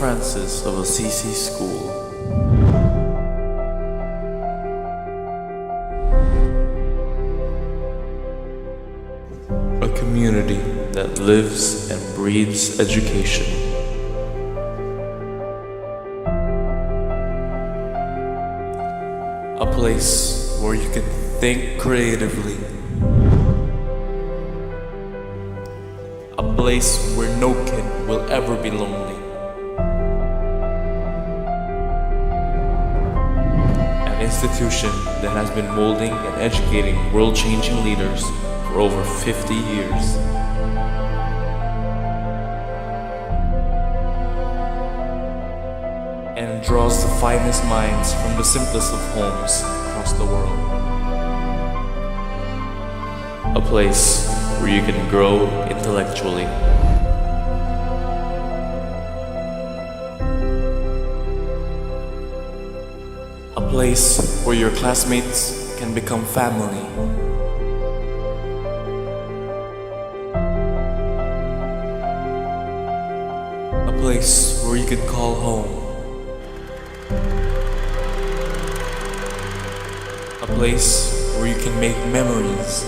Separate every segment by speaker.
Speaker 1: Francis of Assisi School. A community that lives and breathes education. A place where you can think creatively. A place where no kid will ever be lonely. An institution that has been molding and educating world-changing leaders for over 50 years. And draws the finest minds from the simplest of homes across the world. A place where you can grow intellectually. A place where your classmates can become family. A place where you can call home. A place where you can make memories.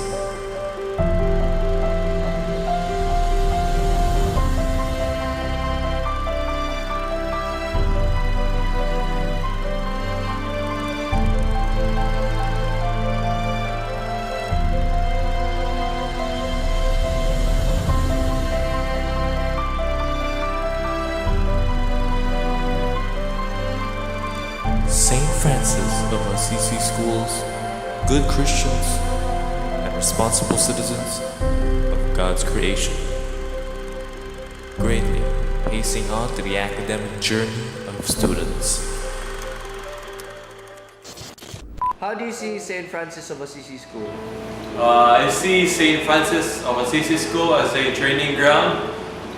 Speaker 1: St. Francis of Assisi schools, good Christians and responsible citizens of God's creation, greatly pacing on to the academic journey of students.
Speaker 2: How do you see St. Francis of Assisi School?
Speaker 3: I see St. Francis of Assisi School as a training ground.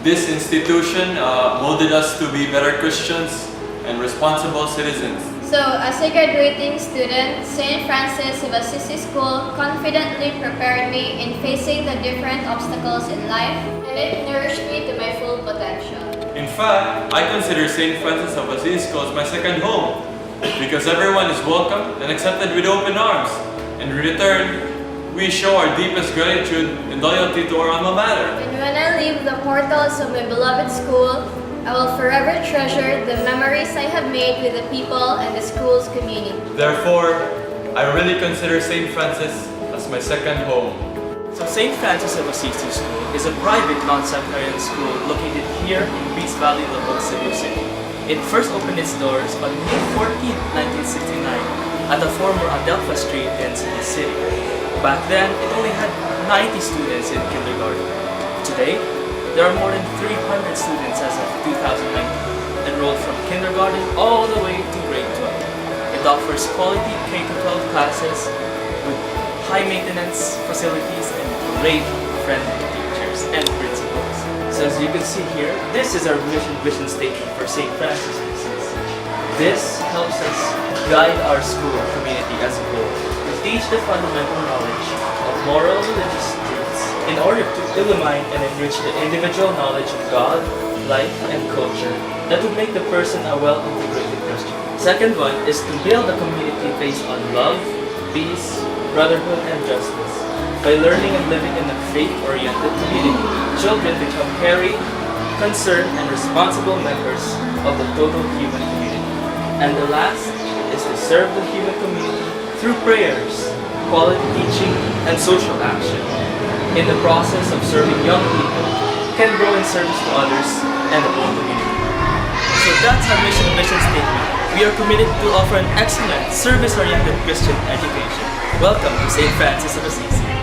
Speaker 3: This institution molded us to be better Christians and responsible citizens.
Speaker 4: So, as a graduating student, St. Francis of Assisi School confidently prepared me in facing the different obstacles in life, and it nourished me to my full potential.
Speaker 3: In fact, I consider St. Francis of Assisi School as my second home because everyone is welcomed and accepted with open arms. In return, we show our deepest gratitude and loyalty to our alma mater.
Speaker 4: And when I leave the portals of my beloved school, I will forever treasure the memories I have made with the people and the school's community.
Speaker 3: Therefore, I really consider St. Francis as my second home.
Speaker 5: So St. Francis of Assisi School is a private non-sectarian school located here in Peace Valley, Lahug, Cebu City. It first opened its doors on May 14, 1969 at the former Adelphi Street in Cebu City. Back then, it only had 90 students in kindergarten. Today, there are more than 300 students as of 2019, enrolled from kindergarten all the way to grade 12. It offers quality K-12 classes with high-maintenance facilities and great friendly teachers and principals. So as you can see here, this is our vision statement for St. Francis of Assisi. This helps us guide our school community as a whole to teach the fundamental knowledge of moral religious truths in order to illumine and enrich the individual knowledge of God, life, and culture that would make the person a well-integrated Christian. Second one is to build a community based on love, peace, brotherhood, and justice. By learning and living in a faith-oriented community, children become caring, concerned, and responsible members of the total human community. And the last is to serve the human community through prayers, quality teaching, and social action. In the process of serving young people, can grow in service to others and the whole community. So that's our vision statement. We are committed to offer an excellent, service-oriented Christian education. Welcome to St. Francis of Assisi.